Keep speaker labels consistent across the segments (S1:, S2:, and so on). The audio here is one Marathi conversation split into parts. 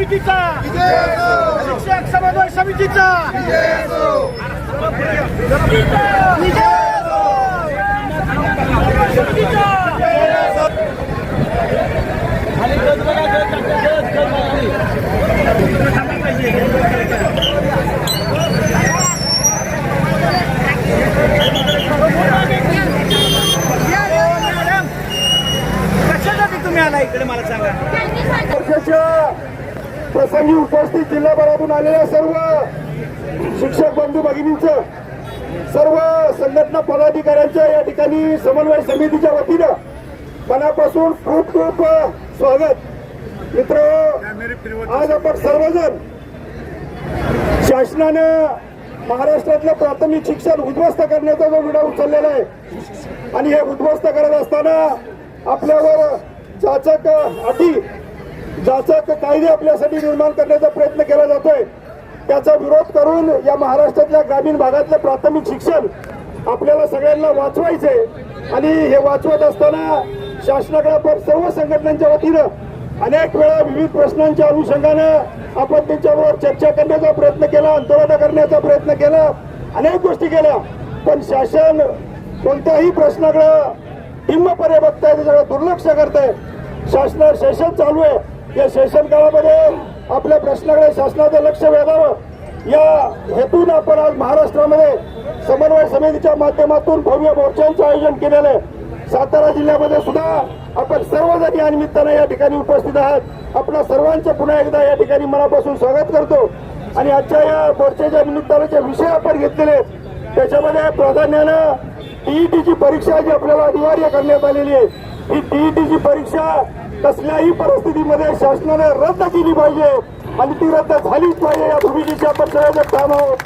S1: समितीचा, शिक्षक समन्वय समितीचा कशासाठी तुम्ही आला इकडे मला सांगा.
S2: प्रसंगी उपस्थित जिल्हाभरातून आलेल्या सर्व शिक्षक बंधू भगिनींचं, सर्व संघटना पदाधिकाऱ्यांच्या या ठिकाणी समन्वय समितीच्या वतीनं मनापासून खूप खूप स्वागत. मित्र, आज आपण सर्वजण शासनानं महाराष्ट्रातलं प्राथमिक शिक्षण उद्ध्वस्त करण्याचा जो विडा उचललेला आहे आणि हे उद्ध्वस्त करत असताना आपल्यावर जाचक अटी, जाचक कायदे आपल्यासाठी निर्माण करण्याचा प्रयत्न केला जातोय. त्याचा विरोध करून या महाराष्ट्रातल्या ग्रामीण भागातलं प्राथमिक शिक्षण आपल्याला सगळ्यांना वाचवायचंय आणि हे वाचवत असताना शासनाकडे आपण सर्व संघटनांच्या वतीनं अनेक वेळा विविध प्रश्नांच्या अनुषंगानं आपण त्यांच्यावर चर्चा करण्याचा प्रयत्न केला, आंदोलन करण्याचा प्रयत्न केला, अनेक गोष्टी केल्या. पण शासन कोणत्याही प्रश्नाकडे टिंबपणे बघताय, त्याच्याकडे दुर्लक्ष करताय. शासन सेशन चालू आहे, या सेशन काळामध्ये आपल्या प्रश्नाकडे शासनाचं लक्ष वेधावं या हेतून आपण आज महाराष्ट्रामध्ये समन्वय समितीच्या माध्यमातून भव्य मोर्चांचं आयोजन केलेलं आहे. सातारा जिल्ह्यामध्ये सुद्धा आपण सर्वजण या निमित्तानं या ठिकाणी उपस्थित आहात. आपल्या सर्वांचं पुन्हा एकदा या ठिकाणी मनापासून स्वागत करतो. आणि आजच्या या मोर्चाच्या निमित्तानं जे विषय आपण घेतलेले आहेत त्याच्यामध्ये प्राधान्यानं टीईटीची परीक्षा जी आपल्याला अनिवार्य करण्यात आलेली आहे, ही टीईटीची परीक्षा कसल्याही परिस्थितीमध्ये शासनाने रद्द केली पाहिजे आणि ती रद्द झालीच पाहिजे या भूमिकेची आपण सगळ्यांचं काम आहोत.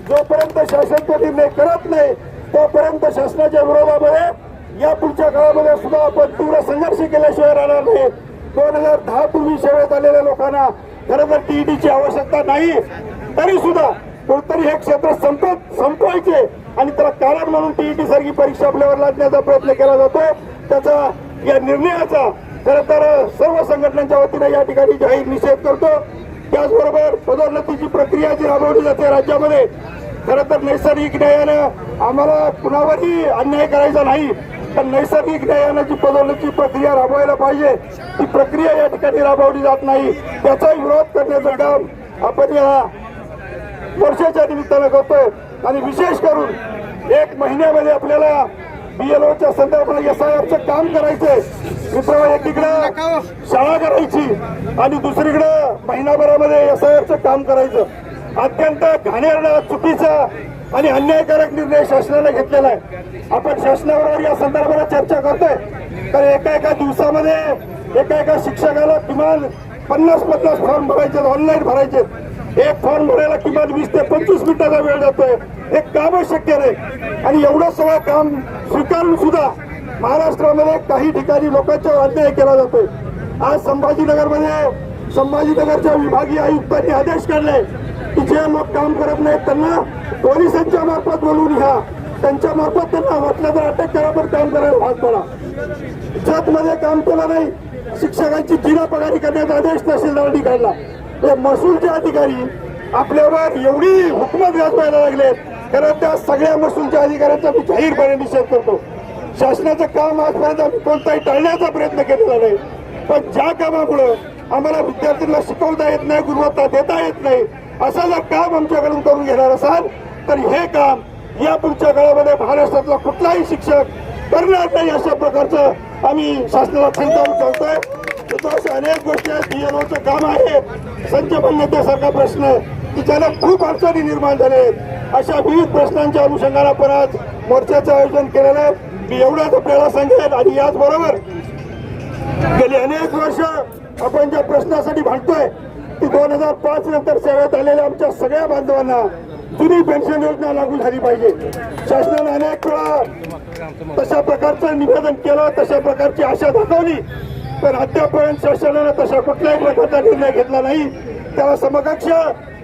S2: जोपर्यंत शासन तो निर्णय करत नाही तोपर्यंत शासनाच्या विरोधामध्ये या पुढच्या काळामध्ये सुद्धा आपण तीव्र संघर्ष केल्याशिवाय राहणार नाही. 2010 पूर्वी सेवेत आलेल्या लोकांना खरं तर टीईटीची आवश्यकता नाही, तरी सुद्धा कोणतरी हे क्षेत्र संपवायचे आणि त्याला कारण म्हणून टीईटी सारखी परीक्षा आपल्यावर लादण्याचा प्रयत्न केला जातोय. त्याचा या निर्णयाचा खरं तर सर्व संघटनांच्या वतीने या ठिकाणी जाहीर निषेध करतो. त्याचबरोबर पदोन्नतीची प्रक्रिया जी राबवली जाते राज्यामध्ये, खरं तर नैसर्गिक न्यायानं आम्हाला कुणावरही अन्याय करायचा नाही, पण नैसर्गिक न्यायानं जी पदोन्नतीची प्रक्रिया राबवायला पाहिजे ती प्रक्रिया या ठिकाणी राबवली जात नाही. त्याचा विरोध करण्याचं काम आपण या मोर्चाच्या निमित्तानं करतोय. आणि विशेष करून 1 महिन्यामध्ये आपल्याला बीएलओच्या संदर्भात SIRचं काम करायचंय. मित्र, एकीकडे शाळा करायची आणि दुसरीकडे महिनाभरामध्ये SIRचं काम करायचं. अत्यंत घाणेरडा, चुकीचा आणि अन्यायकारक निर्णय शासनाने घेतलेला आहे. आपण शासनाबरोबर या संदर्भात चर्चा करतोय. तर एका दिवसामध्ये एका शिक्षकाला किमान 50 फॉर्म भरायचे, ऑनलाईन भरायचे. एक फॉर्म भरायला किमान 20 ते 25 मिनिटाचा वेळ जातोय. हे कामच शक्य नाही. आणि एवढं सगळं काम स्वीकारून सुद्धा महाराष्ट्रामध्ये काही ठिकाणी लोकांचा अन्याय केला जातोय. आज संभाजीनगरच्या विभागीय आयुक्तांनी आदेश काढले की जे लोक काम करत नाहीत त्यांना पोलिसांच्या मार्फत बोलवून घ्या, त्यांच्या मार्फत त्यांना म्हटलं तर अटक करा, पण काम करायला भाग पडा. जतमध्ये काम केलं नाही, शिक्षकांची जिना पगारी करण्याचा आदेश तहसीलदारांनी काढला. हे महसूलचे अधिकारी आपल्यावर एवढी हुकूमत गाजवायला लागलेत. कारण त्या सगळ्या महसूलच्या अधिकाऱ्यांचा मी जाहीरपणे निषेध करतो. शासनाचं काम आजपर्यंत आम्ही कोणताही टाळण्याचा प्रयत्न केलेला नाही, पण ज्या कामामुळे आम्हाला विद्यार्थ्यांना शिकवता येत नाही, गुणवत्ता देता येत नाही, असं जर काम आमच्याकडून करून घेणार असाल तर हे काम या पुढच्या काळामध्ये महाराष्ट्रातला कुठलाही शिक्षक करणार नाही, अशा प्रकारचं आम्ही शासनाला समजावून सांगतोय. अशा अनेक गोष्टी आहेत. बीएलओचं काम आहे, संच मान्यतेसारखा प्रश्न की ज्याला खूप अडचणी निर्माण झाल्या आहेत. अशा विविध प्रश्नांच्या अनुषंगाने आपण आज मोर्चाचं आयोजन केलेलं आहे. मी एवढंच आपल्याला सांगेन. आणि याचबरोबर गेली अनेक वर्ष आपण ज्या प्रश्नासाठी भांडतोय की 2005 नंतर सेवेत आलेल्या आमच्या सगळ्या बांधवांना जुनी पेन्शन योजना लागू झाली पाहिजे. शासनाने अनेक वेळा तशा प्रकारचं निवेदन केलं, तशा प्रकारची आशा दाखवली, पण अद्यापर्यंत शासनाने तशा कुठल्याही प्रकारचा निर्णय घेतला नाही. त्याला समकक्ष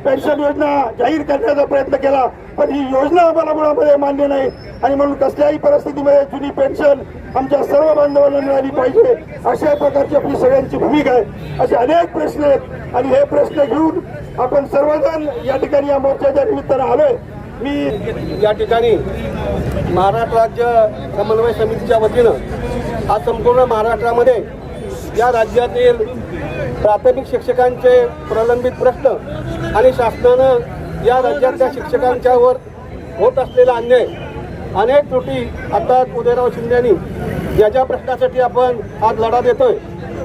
S2: पेन्शन योजना जाहीर करण्याचा प्रयत्न केला, पण ही योजना आम्हाला मुळामध्ये मान्य नाही. आणि म्हणून कसल्याही परिस्थितीमध्ये जुनी पेन्शन आमच्या सर्व बांधवांना मिळाली पाहिजे, अशा प्रकारची आपली सगळ्यांची भूमिका आहे. असे अनेक प्रश्न आहेत आणि हे प्रश्न घेऊन आपण सर्वजण या ठिकाणी या मोर्चाच्या निमित्तानं आलोय. मी
S3: या ठिकाणी महाराष्ट्र राज्य समन्वय समितीच्या वतीनं आज संपूर्ण महाराष्ट्रामध्ये या राज्यातील प्राथमिक शिक्षकांचे प्रलंबित प्रश्न आणि शासनानं या राज्यातल्या शिक्षकांच्यावर होत असलेला अन्याय, अनेक त्रुटी आता उदयनराव शिंदे यांनी ज्या प्रश्नासाठी आपण आज लढा देतोय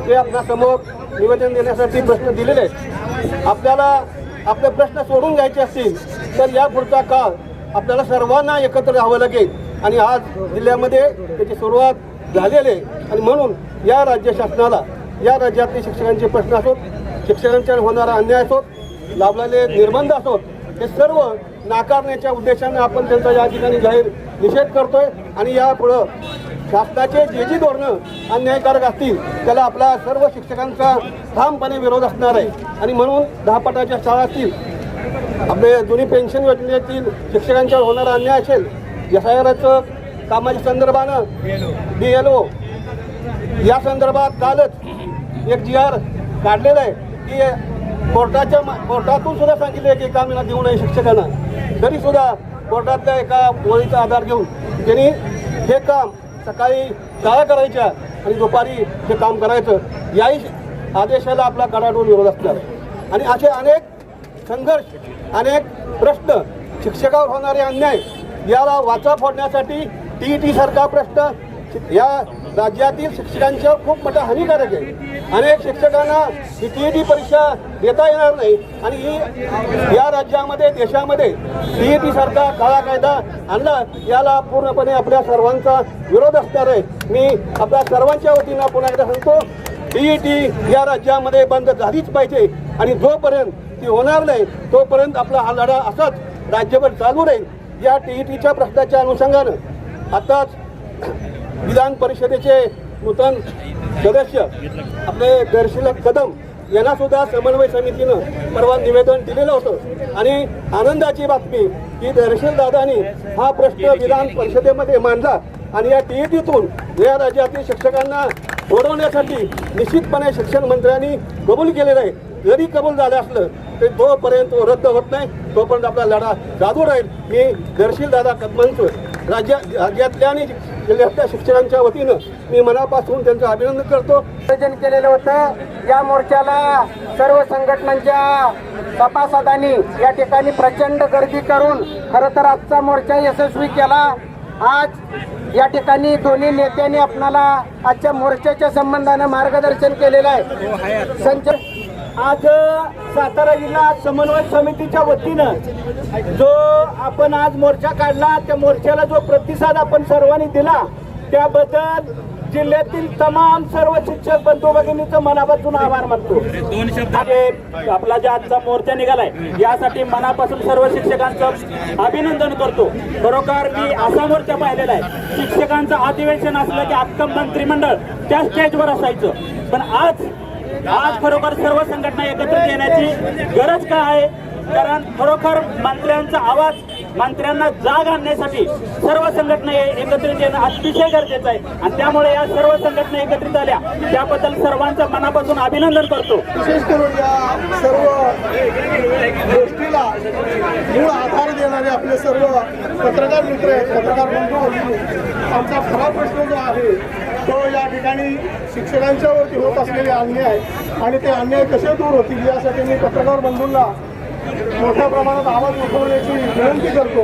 S3: ते आपल्यासमोर निवेदन देण्यासाठी प्रश्न दिलेले आहेत. आपल्याला आपले प्रश्न सोडून घ्यायचे असतील तर या पुढचा काळ आपल्याला सर्वांना एकत्र राहावं लागेल आणि आज जिल्ह्यामध्ये त्याची सुरुवात झालेली आहे. आणि म्हणून या राज्य शासनाला या राज्यातले शिक्षकांचे प्रश्न असोत, शिक्षकांच्या होणारा अन्याय असोत, लाभलेले निर्बंध असोत, हे सर्व नाकारण्याच्या उद्देशाने आपण त्यांचा या ठिकाणी जाहीर निषेध करतोय. आणि यापुढं शासनाचे जे धोरणं अन्यायकारक असतील त्याला आपला सर्व शिक्षकांचा ठामपणे विरोध असणार आहे. आणि म्हणून 10 पटाच्या शाळा असतील, आपले जुनी पेन्शन योजनेतील शिक्षकांच्यावर होणारा अन्याय असेल, SIRचं कामाच्या संदर्भानं BLO या संदर्भात कालच एक GR काढलेला आहे की कोर्टातून सुद्धा सांगितले की काम देऊ नये शिक्षकांना, तरी सुद्धा कोर्टातल्या एका वळीचा आधार घेऊन त्यांनी हे काम सकाळी शाळा करायच्या आणि दुपारी हे काम करायचं, याही आदेशाला आपला कडाडून विरोध असणार. आणि असे अनेक संघर्ष, अनेक प्रश्न, शिक्षकावर होणारे अन्याय याला वाचा फोडण्यासाठी TET सारखा प्रश्न या राज्यातील शिक्षकांच्यावर खूप मोठा हानिकारक आहे. अनेक शिक्षकांना ही TET परीक्षा देता येणार नाही आणि ही या राज्यामध्ये, देशामध्ये TET सारखा काळा कायदा आणला, याला पूर्णपणे आपल्या सर्वांचा विरोध असणार आहे. मी आपल्या सर्वांच्या वतीनं पुन्हा एकदा सांगतो, TET या राज्यामध्ये बंद झालीच पाहिजे आणि जोपर्यंत ती होणार नाही तोपर्यंत आपला हा लढा असाच राज्यभर चालू राहील. या TETच्या प्रश्नाच्या अनुषंगानं आताच विधान परिषदेचे नूतन सदस्य आपले दर्शिलक कदम यांना सुद्धा समन्वय समितीनं परवा निवेदन दिलेलं होतं. आणि आनंदाची बातमी की दर्शील दादांनी हा प्रश्न विधान परिषदेमध्ये मांडला आणि या TETतून या राज्यातील शिक्षकांना सोडवण्यासाठी निश्चितपणे शिक्षण मंत्र्यांनी कबूल केलेलं आहे. जरी कबूल झालं असलं तरी जोपर्यंत तो रद्द होत नाही तोपर्यंत आपला लढा चालू राहील. मी दर्शील दादा कदमांचं राज्यातल्या आणि जिल्ह्यातल्या शिक्षकांच्या वतीनं मी मनापासून त्यांचं अभिनंदन करतो.
S4: आयोजन केलेलं होतं या मोर्चाला सर्व संघटनांच्या सभासदांनी या ठिकाणी प्रचंड गर्दी करून खरं तर आजचा मोर्चा यशस्वी केला. आज या ठिकाणी दोन्ही नेत्यांनी आपणाला आजच्या मोर्चाच्या संबंधानं मार्गदर्शन केलेलं आहे.
S1: आज सातारा जिल्हा समन्वय समितीच्या वतीनं जो आपण आज मोर्चा काढला, त्या मोर्चाला जो प्रतिसाद आपण सर्वांनी दिला त्याबद्दल जिल्ह्यातील तमाम सर्व शिक्षक बंधू भगिनींचं मनापासून आभार मानतो. आपला जो आजचा मोर्चा निघालाय यासाठी मनापासून सर्व शिक्षकांचं अभिनंदन करतो. खरोखर मी असा मोर्चा पाहिलेला आहे, शिक्षकांचं अधिवेशन असलं की अख्खं मंत्रिमंडळ त्या स्टेजवर असायचं, पण आज खरोखर सर्व संघटना एकत्र येण्याची गरज काय आहे? कारण खरोखर मंत्र्यांचा आवाज, मंत्र्यांना जाग आणण्यासाठी सर्व संघटना एकत्रित येणं अतिशय गरजेचं आहे आणि त्यामुळे या सर्व संघटना एकत्रित आल्या त्याबद्दल सर्वांचं मनापासून अभिनंदन करतो.
S2: विशेष करून या सर्व गोष्टीला मूळ आधार देणारे आपले सर्व पत्रकार मित्र आहेत, पत्रकार बंधू, आमचा खरा प्रश्न जो आहे तो या ठिकाणी शिक्षकांच्यावरती होत असलेले अन्याय आणि ते अन्याय कसे दूर होतील यासाठी मी पत्रकार बंधूंना मोठ्या प्रमाणात आवाज उठवण्याची विनंती करतो.